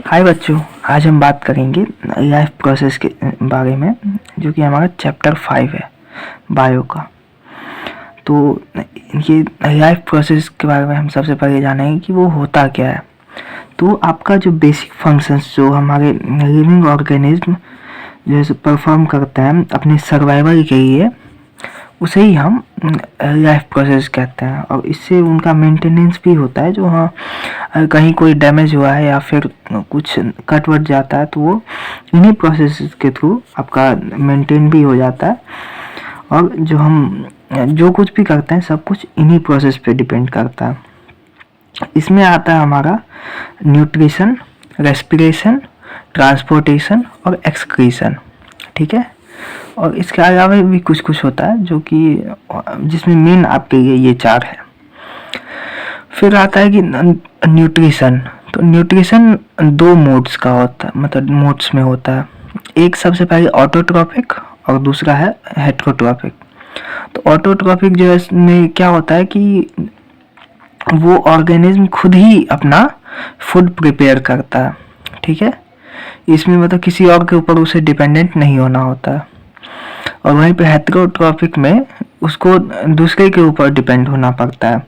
हाय बच्चों, आज हम बात करेंगे लाइफ प्रोसेस के बारे में, जो कि हमारा चैप्टर 5 है बायो का। तो ये लाइफ प्रोसेस के बारे में हम सबसे पहले जानेंगे कि वो होता क्या है। तो आपका जो बेसिक फंक्शंस जो हमारे लिविंग ऑर्गेनिज्म जैसे परफॉर्म करते हैं अपने सर्वाइवल के लिए, उसे ही हम लाइफ प्रोसेस कहते हैं। और इससे उनका मेंटेनेंस भी होता है। जो हाँ कहीं कोई डैमेज हुआ है या फिर कुछ कट वट जाता है तो वो इन्हीं प्रोसेस के थ्रू आपका मेंटेन भी हो जाता है। और जो हम जो कुछ भी करते हैं सब कुछ इन्हीं प्रोसेस पे डिपेंड करता है। इसमें आता है हमारा न्यूट्रिशन, रेस्पिरेशन, ट्रांसपोर्टेशन और एक्सक्रीशन। ठीक है। और इसके अलावा भी कुछ कुछ होता है जो कि जिसमें मेन आपके लिए ये 4 है। फिर आता है कि न्यूट्रिशन। तो न्यूट्रिशन 2 मोड्स का होता है, मतलब मोड्स में होता है। एक सबसे पहले ऑटोट्रॉपिक और दूसरा है हेटेरोट्रॉपिक। तो ऑटोट्रॉपिक जो है इसमें क्या होता है कि वो ऑर्गेनिज्म खुद ही अपना फूड प्रिपेयर करता है। ठीक है। इसमें मतलब किसी और के ऊपर उसे डिपेंडेंट नहीं होना होता है। और वहीं पे हेटेरोट्रॉपिक में उसको दूसरे के ऊपर डिपेंड होना पड़ता है।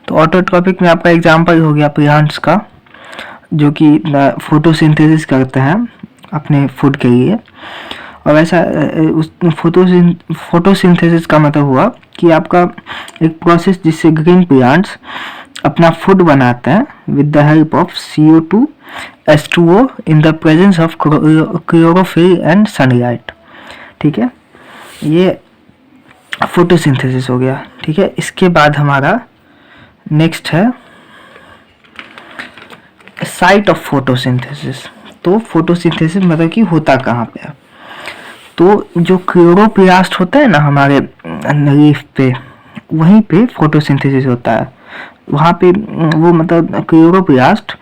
तो ऑटोट्रॉपिक में आपका एग्जांपल हो गया प्लांट्स का, जो कि फोटोसिंथेसिस करते हैं अपने फूड के लिए। और ऐसा उस फोटोसिंथेसिस का मतलब हुआ कि आपका एक प्रोसेस जिससे ग्रीन प्लांट्स अपना फूड बनाते हैं with the help of CO2, H2O in the presence of chlorophyll and sunlight. ठीक है, ये फोटोसिंथेसिस हो गया। ठीक है। इसके बाद हमारा नेक्स्ट है साइट ऑफ फोटोसिंथेसिस। तो फोटोसिंथेसिस मतलब कि होता कहाँ पे है। तो जो क्लोरोप्लास्ट होता है ना हमारे लीफ पे, वहीं पे फोटोसिंथेसिस होता है। वहाँ पे वो मतलब क्लोरोप्लास्ट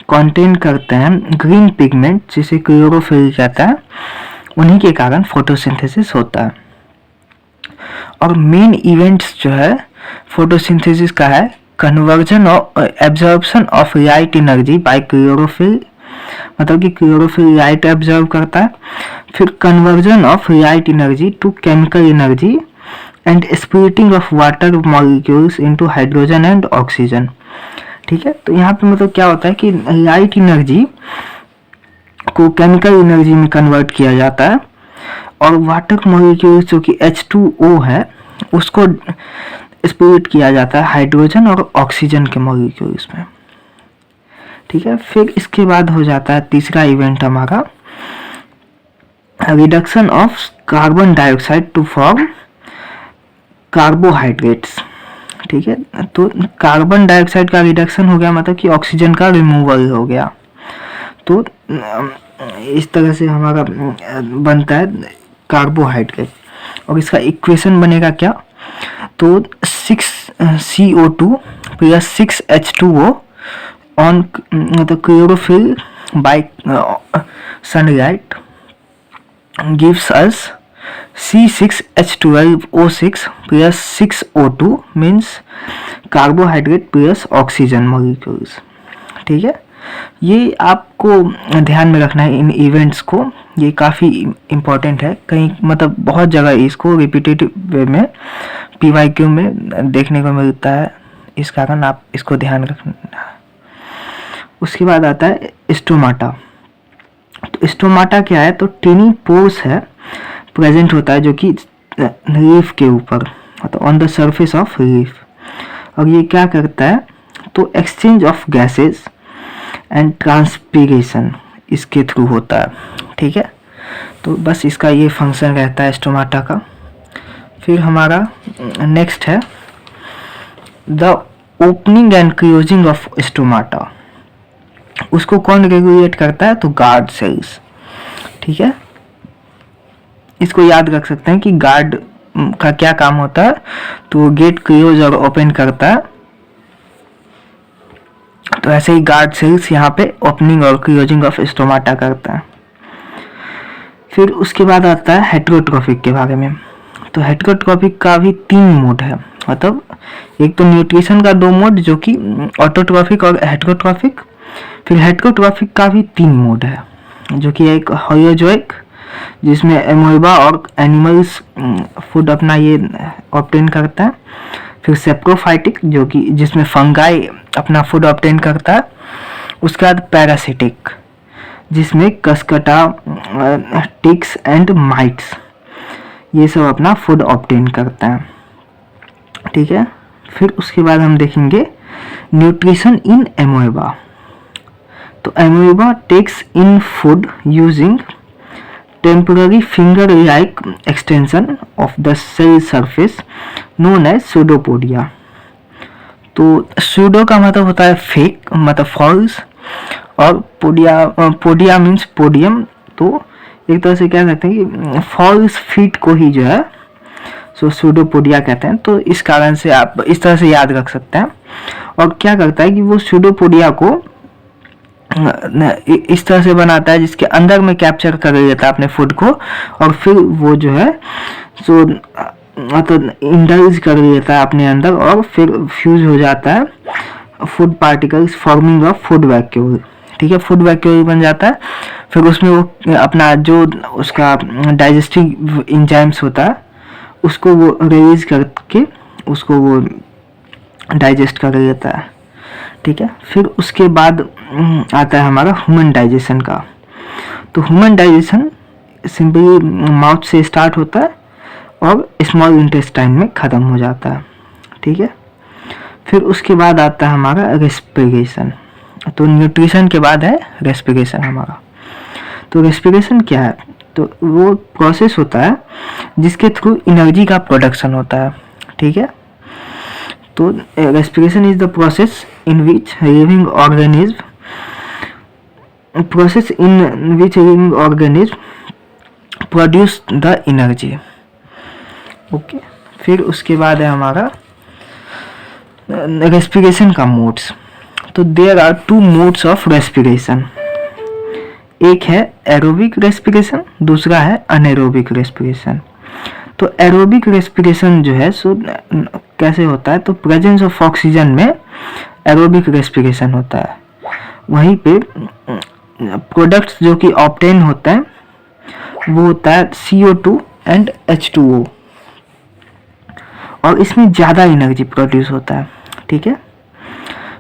कंटेन करते हैं ग्रीन पिगमेंट जिसे क्लोरोफिल कहता है। उन्हीं के कारण फोटोसिंथेसिस होता है। और मेन इवेंट्स जो है फोटोसिंथेसिस का है कन्वर्जन और absorption of light energy by chlorophyll, मतलब कि क्लोरोफिल लाइट एब्जॉर्ब करता है। फिर conversion of light energy to chemical energy and splitting of water molecules into hydrogen and oxygen. ठीक है। तो यहाँ पे मतलब क्या होता है कि लाइट एनर्जी को केमिकल एनर्जी में कन्वर्ट किया जाता है और वाटर मॉलिक्यूल्स जो कि H2O है उसको स्प्लिट किया जाता है हाइड्रोजन और ऑक्सीजन के मॉलिक्यूल्स में। ठीक है। फिर इसके बाद हो जाता है तीसरा इवेंट हमारा reduction of carbon dioxide to form carbohydrates. ठीक है। तो कार्बन डाइऑक्साइड का रिडक्शन हो गया, मतलब कि ऑक्सीजन का रिमूवल हो गया। तो इस तरह से हमारा बनता है कार्बोहाइड्रेट। और इसका इक्वेशन बनेगा क्या, तो 6CO2 प्लस 6H2O ऑन मतलब chlorophyll bye sunlight gives us C6H12O6 plus 6O2 means carbohydrate plus oxygen molecules. ठीक है। ये आपको ध्यान में रखना है इन इवेंट्स को, ये काफ़ी इम्पोर्टेंट है। कहीं मतलब बहुत जगह इसको रिपीटेटिव वे में PYQ में देखने को मिलता है, इस कारण आप इसको ध्यान रखना। उसके बाद आता है स्टोमाटा। तो स्टोमाटा क्या है, तो टिनी पोर्स है प्रेजेंट होता है जो कि लीफ के ऊपर, मतलब on the surface of leaf. और ये क्या करता है, तो exchange of gases and transpiration इसके थ्रू होता है। ठीक है। तो बस इसका ये फंक्शन रहता है स्टोमाटा का। फिर हमारा नेक्स्ट है the opening and closing of stomata. उसको कौन रेगुलेट करता है, तो गार्ड सेल्स। ठीक है। इसको याद रख सकते हैं कि गार्ड का क्या काम होता है, तो गेट क्लोज और ओपन करता है। तो ऐसे ही गार्ड सेल्स यहाँ पे ओपनिंग और क्लोजिंग ऑफ स्टोमाटा करता है। फिर उसके बाद आता है हेटेरोट्रॉपिक के बारे में। तो हेटेरोट्रॉपिक का भी 3 मोड है, मतलब एक तो न्यूट्रिशन का 2 मोड जो कि ऑटोट्रॉपिक और हेटेरोट्रॉपिक। फिर हेटरोट्रॉफिक का भी 3 मोड है, जो कि एक होयोजोइक जिसमें एमोइबा और एनिमल्स फूड अपना ये ऑब्टेन करता है। फिर सेप्रोफाइटिक जो कि जिसमें फंगाई अपना फूड ऑब्टेन करता है। उसके बाद पैरासिटिक जिसमें कसकटा, टिक्स एंड माइट्स ये सब अपना फूड ऑब्टेन करता है, ठीक है। फिर उसके बाद हम देखेंगे न्यूट्रिशन इन एमोइबा। तो amoeba takes in food using temporary finger like extension of the cell surface known as pseudopodia. तो सूडो का मतलब होता है फेक, मतलब फॉल्स, और पोडिया मीन्स पोडियम। तो एक तरह से कह सकते हैं कि फॉल्स फीट को ही जो है सो सूडोपोडिया कहते हैं। तो इस कारण से आप इस तरह से याद रख सकते हैं। और क्या करता है कि वो सूडोपोडिया को इस तरह से बनाता है जिसके अंदर में कैप्चर कर लेता है अपने फूड को, और फिर वो जो है सो मतलब इंडल्ज कर लेता है अपने अंदर, और फिर फ्यूज हो जाता है food particles forming of food vacuole, ठीक है। फूड वैक्यूल बन जाता है। फिर उसमें वो अपना जो उसका डाइजेस्टिव इंजाइम्स होता है उसको वो रिलीज करके उसको वो डाइजेस्ट कर लेता है, ठीक है। फिर उसके बाद आता है हमारा ह्यूमन डाइजेशन का। तो ह्यूमन डाइजेशन सिंपली माउथ से स्टार्ट होता है और स्मॉल इंटेस्टाइन में ख़त्म हो जाता है, ठीक है। फिर उसके बाद आता है हमारा रेस्पिरेशन। तो न्यूट्रिशन के बाद है रेस्पिरेशन हमारा। तो रेस्पिरेशन क्या है? तो वो प्रोसेस होता है जिसके थ्रू एनर्जी का प्रोडक्शन होता है, ठीक है। तो respiration is the process in which living organism produce the energy, okay. फिर उसके बाद है हमारा रेस्पिरेशन का मोड्स। तो there are 2 modes of respiration, एक है एरोबिक रेस्पिरेशन, दूसरा है अनएरोबिक रेस्पिरेशन। तो एरोबिक रेस्पिरेशन जो है सो कैसे होता है? तो प्रेजेंस ऑफ ऑक्सीजन में एरोबिक रेस्पिरेशन होता है। वहीं पे प्रोडक्ट्स जो कि ऑब्टेन होता है वो होता है CO2 एंड H2O, और इसमें ज़्यादा एनर्जी प्रोड्यूस होता है, ठीक है।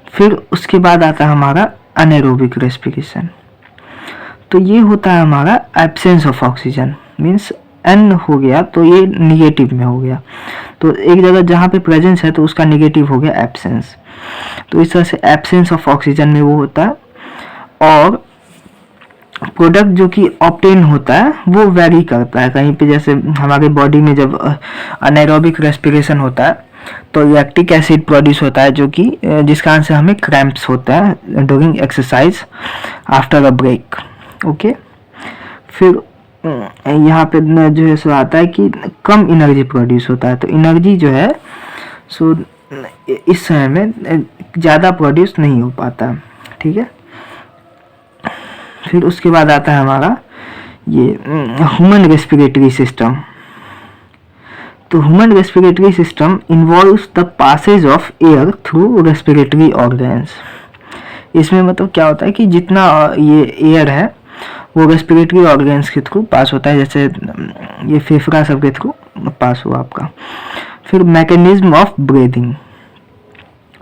फिर उसके बाद आता है हमारा अनएरोबिक रेस्पिरेशन। तो ये होता है हमारा absence of oxygen, means N हो गया तो ये निगेटिव में हो गया। तो एक जगह जहाँ पे प्रेजेंस है तो उसका निगेटिव हो गया एब्सेंस। तो इस तरह से एब्सेंस ऑफ ऑक्सीजन में वो होता है। और प्रोडक्ट जो कि ऑब्टेन होता है वो वेरी करता है। कहीं पे जैसे हमारे बॉडी में जब अनएरोबिक रेस्पिरेशन होता है तो लैक्टिक एसिड प्रोड्यूस होता है, जो कि जिस कारण से हमें क्रैम्प्स होता है during exercise after a break, okay. फिर यहाँ पे जो है सो आता है कि कम एनर्जी प्रोड्यूस होता है। तो एनर्जी जो है सो इस समय में ज़्यादा प्रोड्यूस नहीं हो पाता, ठीक है। फिर उसके बाद आता है हमारा ये ह्यूमन रेस्पिरेटरी सिस्टम। तो human respiratory system involves the passage of air through respiratory organs. इसमें मतलब क्या होता है कि जितना ये एयर है वो रेस्पिरेटरी ऑर्गन्स के थ्रू पास होता है, जैसे ये फेफड़ा सब के थ्रू पास हुआ आपका। फिर मैकेनिज्म ऑफ ब्रीदिंग।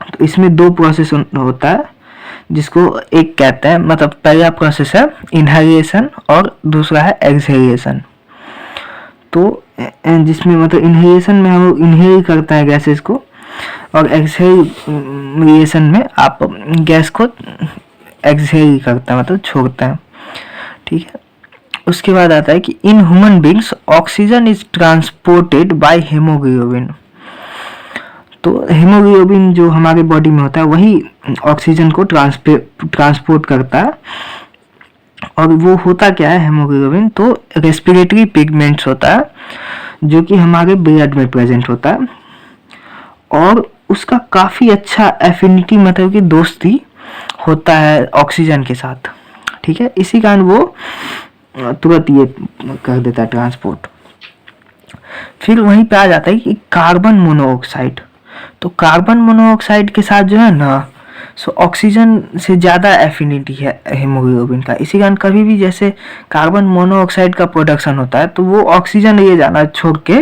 तो इसमें 2 प्रोसेस होता है जिसको एक कहते हैं, मतलब पहला प्रोसेस है इनहेलेशन और दूसरा है एक्सहेलेशन। तो जिसमें मतलब इनहेलेशन में हम इनहेल करते हैं गैसेस को, और एक्सहेलेशन में आप गैस को एक्सहेल करते हैं, मतलब छोड़ते हैं, ठीक है। उसके बाद आता है कि in human beings oxygen is transported by haemoglobin. तो हेमोग्लोबिन जो हमारे बॉडी में होता है वही ऑक्सीजन को ट्रांसपोर्ट करता है। और वो होता क्या है हेमोग्लोबिन? तो रेस्पिरेटरी पिगमेंट्स होता है जो कि हमारे ब्लड में प्रेजेंट होता है, और उसका काफ़ी अच्छा एफिनिटी, मतलब कि दोस्ती होता है ऑक्सीजन के साथ, ठीक है। इसी कारण वो तुरंत ये कर देता है ट्रांसपोर्ट। फिर वहीं पे आ जाता है कि कार्बन मोनोऑक्साइड। तो कार्बन मोनोऑक्साइड के साथ जो है ना सो ऑक्सीजन से ज़्यादा एफिनिटी है हीमोग्लोबिन का। इसी कारण कभी भी जैसे कार्बन मोनोऑक्साइड का प्रोडक्शन होता है तो वो ऑक्सीजन ले जाना छोड़ के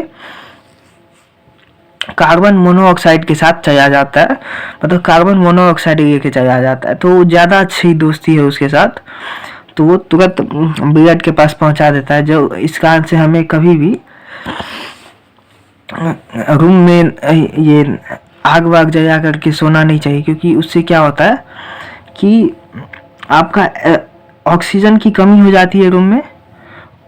कार्बन मोनोऑक्साइड के साथ चला जाता है, मतलब कार्बन मोनोऑक्साइड लेके चला जाता है, तो ज़्यादा अच्छी दोस्ती है उसके साथ, तो वो तुरंत ब्लड के पास पहुंचा देता है। जो इस कारण से हमें कभी भी रूम में ये आग वाग जला करके सोना नहीं चाहिए, क्योंकि उससे क्या होता है कि आपका ऑक्सीजन की कमी हो जाती है रूम में,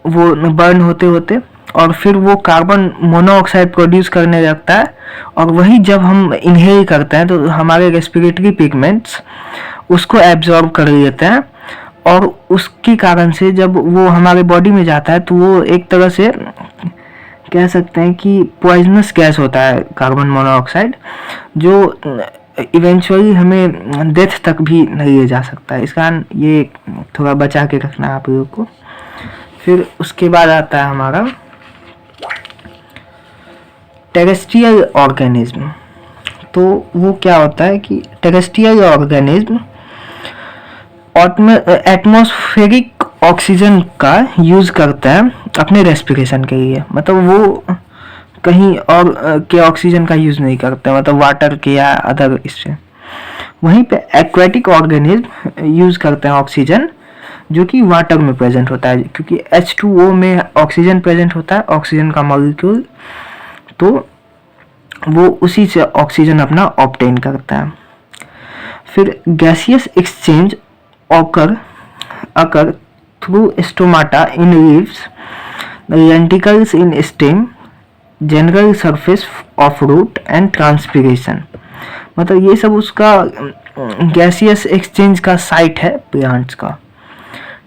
वो बर्न होते होते, और फिर वो कार्बन मोनोऑक्साइड प्रोड्यूस करने लगता है, और वही जब हम इनहेल करते हैं तो हमारे रेस्पिरेटरी पिगमेंट्स उसको एब्जॉर्ब कर लेते हैं, और उसके कारण से जब वो हमारे बॉडी में जाता है तो वो एक तरह से कह सकते हैं कि पॉइजनस गैस होता है कार्बन मोनोऑक्साइड, जो इवेंचुअली हमें डेथ तक भी नहीं ले जा सकता है। इस कारण ये थोड़ा बचा के रखना है आप लोगों को। फिर उसके बाद आता है हमारा टेरेस्ट्रियल ऑर्गेनिज्म। तो वो क्या होता है कि टेरेस्ट्रियल ऑर्गेनिज्म एटमॉस्फेरिक ऑक्सीजन का यूज़ करता है अपने रेस्पिरेशन के लिए, मतलब वो कहीं और के ऑक्सीजन का यूज़ नहीं करता, मतलब वाटर के या अदर इससे। वहीं पे एक्वेटिक ऑर्गेनिज्म यूज़ करते हैं ऑक्सीजन जो कि वाटर में प्रेजेंट होता है, क्योंकि H2O में ऑक्सीजन प्रेजेंट होता है, ऑक्सीजन का मॉलिक्यूल, तो वो उसी से ऑक्सीजन अपना ऑब्टेन करता है। फिर gaseous exchange occur through stomata in leaves, lenticles in stem, general surface of root and transpiration। मतलब ये सब उसका गैसियस एक्सचेंज का साइट है प्लांट्स का,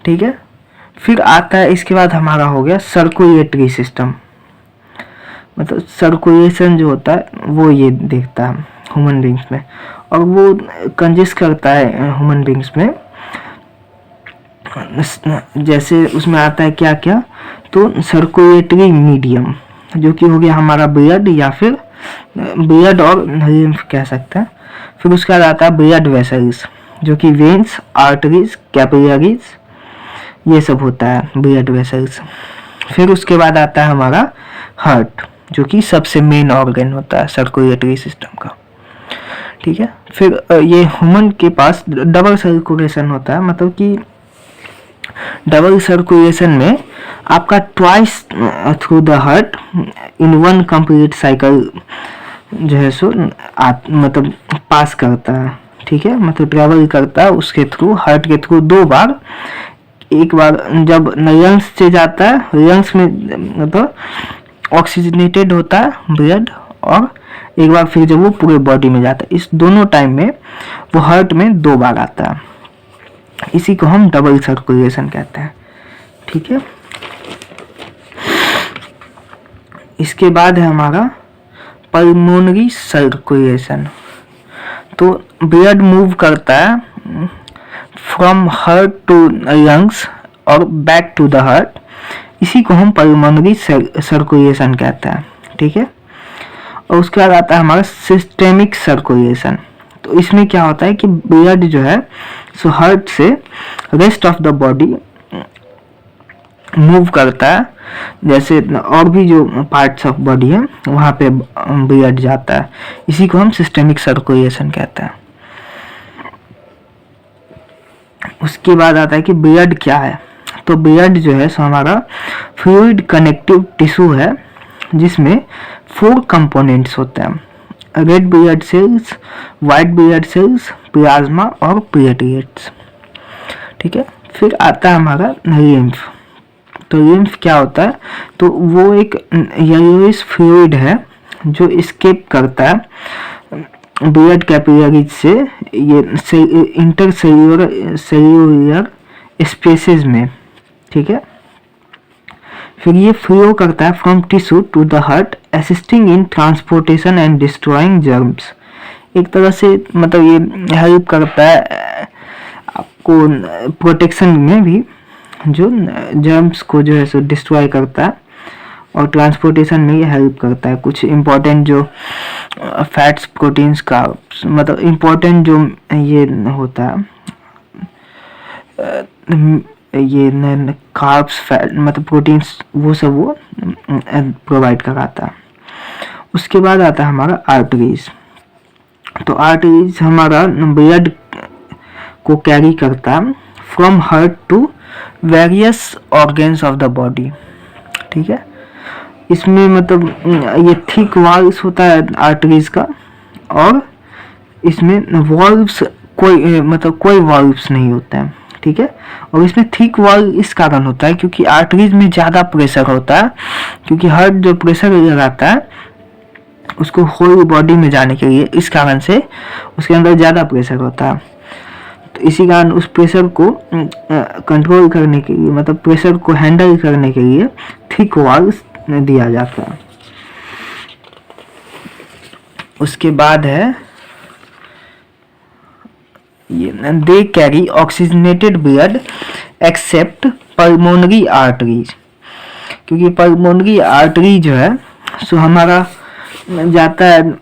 ठीक है। फिर आता है इसके बाद हमारा हो गया सर्कुलेटरी सिस्टम, मतलब सर्कुलेशन जो होता है वो ये देखता है ह्यूमन बींग्स में, और वो कंजेस्ट करता है ह्यूमन बींग्स में। जैसे उसमें आता है क्या क्या, तो सर्कुलेटरी मीडियम जो कि हो गया हमारा ब्लड, या फिर ब्लड और लिम्फ कह सकते हैं। फिर उसके बाद आता है ब्लड वेसल्स जो कि वेन्स, आर्टरीज, कैपिलरीज, ये सब होता है ब्लड वेसल्स। फिर उसके बाद आता है हमारा हार्ट जो कि सबसे मेन ऑर्गन होता है सर्कुलेटरी सिस्टम का, ठीक है। फिर ये ह्यूमन के पास डबल सर्कुलेशन होता है, मतलब कि डबल सर्कुलेशन में आपका twice through the heart in one complete cycle जो है सो मतलब पास करता है, ठीक है, मतलब ट्रेवल करता है उसके थ्रू, हार्ट के थ्रू 2 बार। एक बार जब लंग्स से जाता है, लंग्स में मतलब ऑक्सीजनेटेड होता है ब्लड, और एक बार फिर जब वो पूरे बॉडी में जाता है, इस दोनों टाइम में वो हार्ट में 2 बार आता है। इसी को हम डबल सर्कुलेशन कहते हैं, ठीक है। इसके बाद है हमारा पल्मोनरी सर्कुलेशन। तो ब्लड मूव करता है फ्रॉम हार्ट टू लंग्स और बैक टू द हार्ट, इसी को हम पल्मोनरी सर्कुलेशन कहते हैं, ठीक है। और उसके बाद आता है हमारा सिस्टेमिक सर्कुलेशन। तो इसमें क्या होता है कि ब्लड जो है सो हार्ट से rest of the body move करता है, जैसे और भी जो पार्ट्स ऑफ बॉडी है वहाँ पे ब्लड जाता है, इसी को हम सिस्टेमिक सर्कुलेशन कहते हैं। उसके बाद आता है कि ब्लड क्या है। तो ब्लड जो है सो हमारा फ्लूइड कनेक्टिव टिश्यू है जिसमें 4 कंपोनेंट्स होते हैं, red blood cells, white blood cells, plasma और प्लेटलेट्स, ठीक है। फिर आता है हमारा लिम्फ। तो लिम्फ क्या होता है, तो वो एक येलोइश फ्लूइड है जो एस्केप करता है ब्लड कैपिलरीज से ये इंटरसेल्यूलर स्पेसेस में, ठीक है। फिर ये फ्लो करता है from tissue to the heart, assisting in transportation and destroying germs. एक तरह से मतलब ये हेल्प करता है आपको प्रोटेक्शन में भी, जो जर्म्स को जो है सो डिस्ट्रॉय करता है, और ट्रांसपोर्टेशन में ये हेल्प करता है। कुछ इम्पोर्टेंट जो फैट्स, प्रोटीन्स का मतलब इम्पोर्टेंट जो ये होता है ये कार्ब्स, फैट मतलब प्रोटीन्स, वो सब वो प्रोवाइड कराता है। उसके बाद आता है हमारा आर्टरीज। तो आर्टरीज हमारा ब्लड को कैरी करता है from heart to various organs of the body. ठीक है, इसमें मतलब ये थिक वॉल्स होता है आर्टरीज का, और इसमें वॉल्व्स कोई वॉल्व्स नहीं होता है। ठीक है, और इसमें थिक वॉल इस कारण होता है क्योंकि आर्टरीज में ज़्यादा प्रेशर होता है, क्योंकि हार्ट जो प्रेशर लगाता है उसको होल बॉडी में जाने के लिए, इस कारण से उसके अंदर ज़्यादा प्रेशर होता है। तो इसी कारण उस प्रेशर को कंट्रोल करने के लिए, मतलब प्रेशर को हैंडल करने के लिए थिक वॉल्स दिया जाता है। उसके बाद है ये they carry oxygenated blood accept pulmonary arteries, क्योंकि पल्मोनरी आर्टरी जो है सो हमारा जाता है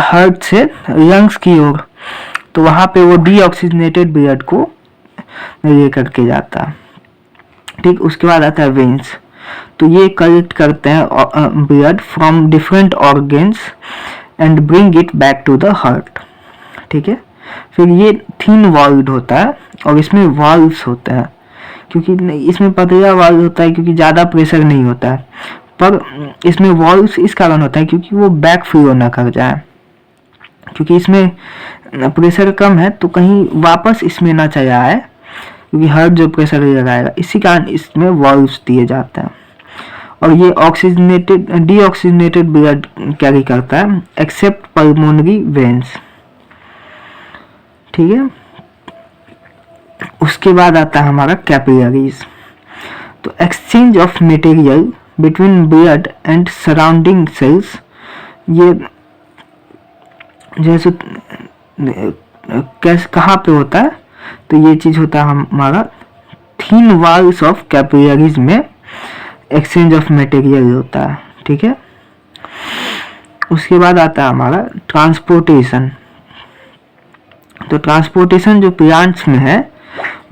हार्ट से लंग्स की ओर, तो वहाँ पे वो डीऑक्सीजनेटेड ब्लड को ले करके जाता है। ठीक, उसके बाद आता है वेन्स। तो ये कलेक्ट करते हैं blood from different organs and bring it back to the heart. ठीक है, फिर ये थिन वॉल्व्ड होता है और इसमें वॉल्व्स होता है, क्योंकि इसमें पतला वॉल्व होता है क्योंकि ज़्यादा प्रेशर नहीं होता है, पर इसमें वॉल्व्स इस कारण होता है क्योंकि वो बैक फ्लो ना कर जाए, क्योंकि इसमें प्रेशर कम है तो कहीं वापस इसमें ना चला आए, क्योंकि हार्ट जो प्रेशर लगाएगा, इसी कारण इसमें वॉल्व्स दिए जाते हैं। और ये ऑक्सीजनेटेड डीऑक्सीजनेटेड ब्लड कैरी करता है एक्सेप्ट पल्मोनरी वेन्स। ठीक है, उसके बाद आता है हमारा कैपिलरीज। तो exchange of material between blood and surrounding sales, ये जैसे कैसे कहाँ पे होता है, तो ये चीज़ होता है हमारा थिन वॉल्स ऑफ कैपिलरीज में एक्सचेंज ऑफ मटेरियल होता है। ठीक है, उसके बाद आता है हमारा ट्रांसपोर्टेशन। तो ट्रांसपोर्टेशन जो प्लांट्स में है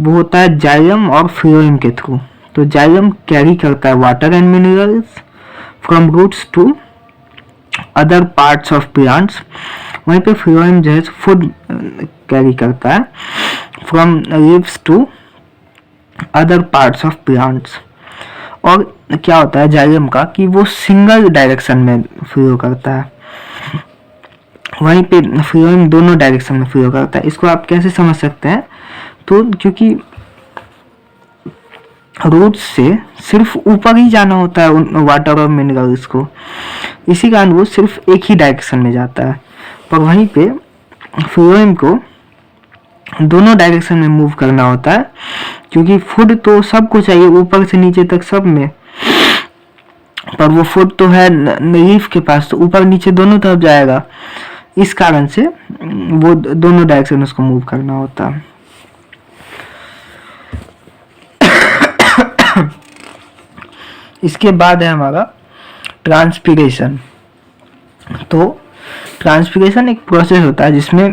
वो होता है जाइलम और फ्लोएम के थ्रू। तो जाइलम कैरी करता है water and minerals from roots to other parts of plants, वहीं पे फ्लोएम जो है फूड कैरी करता है from leaves to other parts of plants. और क्या होता है जाइलम का कि वो सिंगल डायरेक्शन में फ्लो करता है, वहीं पे फ्लोएम दोनों डायरेक्शन में फ्लो करता है। इसको आप कैसे समझ सकते हैं, तो क्योंकि रूट्स से सिर्फ ऊपर ही जाना होता है वाटर और मिनरल्स को, इसी कारण वो सिर्फ एक ही डायरेक्शन में जाता है, पर वहीं पे फ्लोएम को दोनों डायरेक्शन में मूव करना होता है, क्योंकि फूड तो सबको चाहिए ऊपर से नीचे तक सब में, पर वो फूड तो है लीफ के पास, तो ऊपर नीचे दोनों तरफ जाएगा, इस कारण से वो दोनों डायरेक्शन उसको मूव करना होता है। इसके बाद है हमारा ट्रांसपीरेशन। तो ट्रांसपीरेशन एक प्रोसेस होता है जिसमें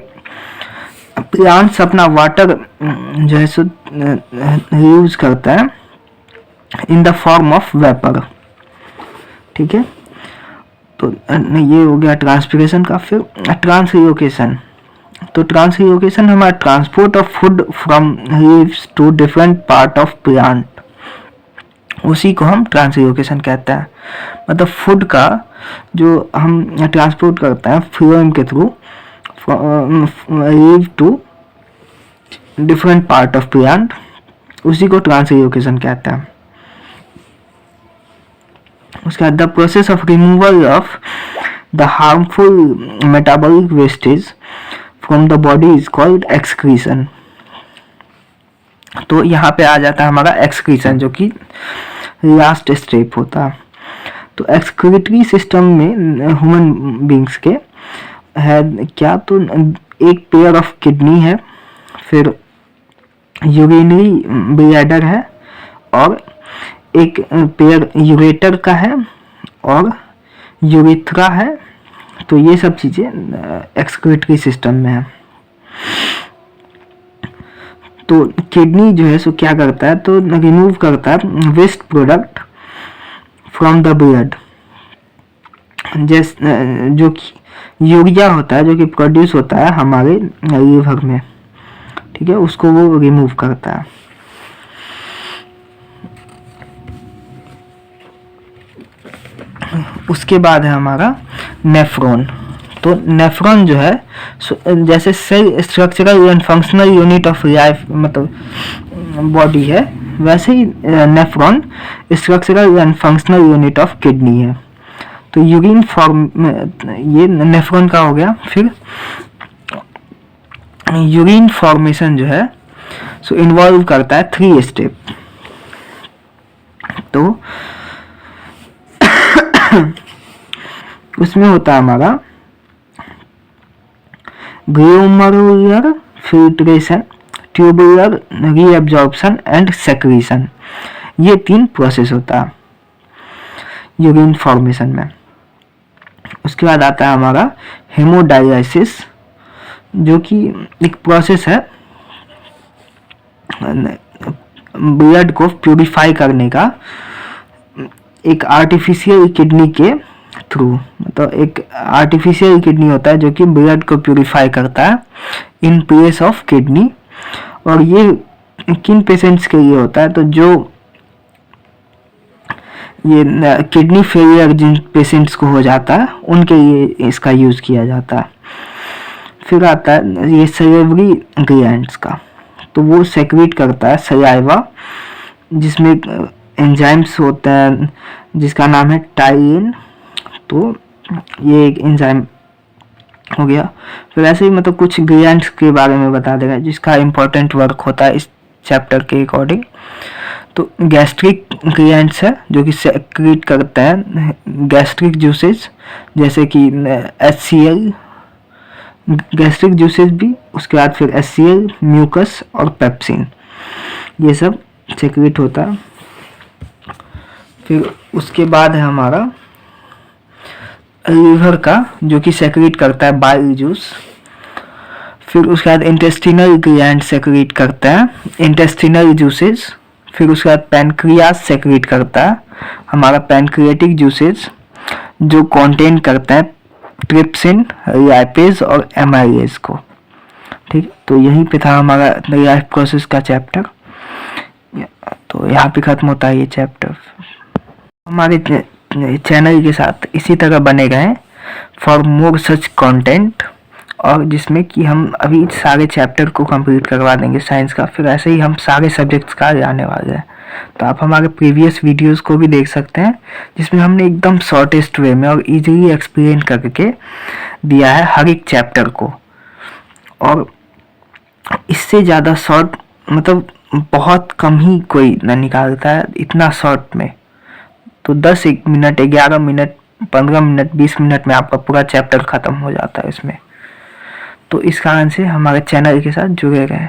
प्लांट्स अपना वाटर जो है सो यूज करता है in the form of vapour. ठीक है, तो ये हो गया ट्रांसपीरेशन का। फिर ट्रांसलोकेशन। तो ट्रांसलोकेशन हमारा transport of food from leaves to different part of plant, उसी को हम ट्रांसलोकेशन कहते हैं। मतलब फूड का जो हम ट्रांसपोर्ट करते हैं फ्लोएम के through leave to different part of plant, उसी को ट्रांसलोकेशन कहते हैं। उसके बाद the process of removal of the harmful metabolic wastage from the body is called excretion. तो यहाँ पे आ जाता है हमारा एक्सक्रीशन, जो कि लास्ट स्टेप होता है। तो एक्सक्रीटरी सिस्टम में ह्यूमन बींग्स के है क्या, तो एक पेयर ऑफ किडनी है, फिर यूरिनरी ब्लैडर है, और एक पेयर यूरेटर का है और यूरेथ्रा है। तो ये सब चीज़ें एक्सक्रीटरी सिस्टम में है। तो किडनी जो है सो क्या करता है, तो रिमूव करता है waste product from the blood, जैसे जो कि यूरिया होता है जो कि प्रोड्यूस होता है हमारे लीवर में, ठीक है, उसको वो रिमूव करता है। उसके बाद है हमारा नेफ्रॉन। तो नेफ्रॉन जो है जैसे cell structural and functional unit of life मतलब बॉडी है, वैसे ही nephron structural and functional unit of kidney है। तो यूरिन फॉर्म ये नेफ्रॉन का हो गया। फिर यूरिन फॉर्मेशन जो है सो इन्वॉल्व करता है 3 स्टेप। तो उसमें होता है हमारा glomerular filtration, tubular reabsorption and secretion. ये 3 प्रोसेस होता है यूरिन फॉर्मेशन में। उसके बाद आता है हमारा हेमोडायलिसिस, जो कि एक प्रोसेस है ब्लड को प्यूरिफाई करने का एक आर्टिफिशियल किडनी के थ्रू। मतलब एक आर्टिफिशियल किडनी होता है जो कि ब्लड को प्यूरिफाई करता है इन प्लेस ऑफ किडनी। और ये किन पेशेंट्स के लिए होता है, तो जो ये किडनी फेलियर जिन पेशेंट्स को हो जाता है उनके लिए इसका यूज़ किया जाता है। फिर आता है ये सैलिवरी ग्लैंड्स का, तो वो सेक्रेट करता है सलाइवा, जिसमें एंजाइम्स होता है जिसका नाम है टाइलिन। तो ये एक एंजाइम हो गया। फिर ऐसे ही मतलब कुछ ग्लैंड्स के बारे में बता देगा जिसका इम्पोर्टेंट वर्क होता है इस चैप्टर के अकॉर्डिंग। तो गैस्ट्रिक ग्लैंड्स है जो कि सेक्रेट करता है गैस्ट्रिक जूसेस, जैसे कि HCl गैस्ट्रिक जूसेस भी। उसके बाद फिर HCl, म्यूकस और पेप्सिन, ये सब सेक्रेट होता है। फिर उसके बाद है हमारा लीवर का, जो कि सेक्रेट करता है बाइल जूस। फिर उसके बाद इंटेस्टिनल ग्लैंड सेक्रेट करता है इंटेस्टिनल जूसेस। फिर उसके बाद पैनक्रियास सेक्रेट करता है हमारा पैनक्रियाटिक जूसेस, जो कंटेन करता है ट्रिप्सिन, लाइपेज और एमाइलेज को। ठीक, तो यहीं पे था हमारा लाइफ प्रोसेस का चैप्टर। तो यहाँ पे खत्म होता है ये चैप्टर। हमारे चैनल के साथ इसी तरह बने गए फॉर मोर सच कंटेंट, और जिसमें कि हम अभी सारे चैप्टर को कंप्लीट करवा देंगे साइंस का। फिर ऐसे ही हम सारे सब्जेक्ट्स का जाने वाले हैं। तो आप हमारे प्रीवियस वीडियोस को भी देख सकते हैं, जिसमें हमने एकदम शॉर्टेस्ट वे में और इजीली एक्सप्लेन करके दिया है हर एक चैप्टर को। और इससे ज़्यादा शॉर्ट मतलब बहुत कम ही कोई ना निकालता है इतना शॉर्ट में। तो 10 मिनट, 11 मिनट, 15 मिनट, 20 मिनट में आपका पूरा चैप्टर ख़त्म हो जाता है इसमें। तो इस कारण से हमारे चैनल के साथ जुड़े रहें।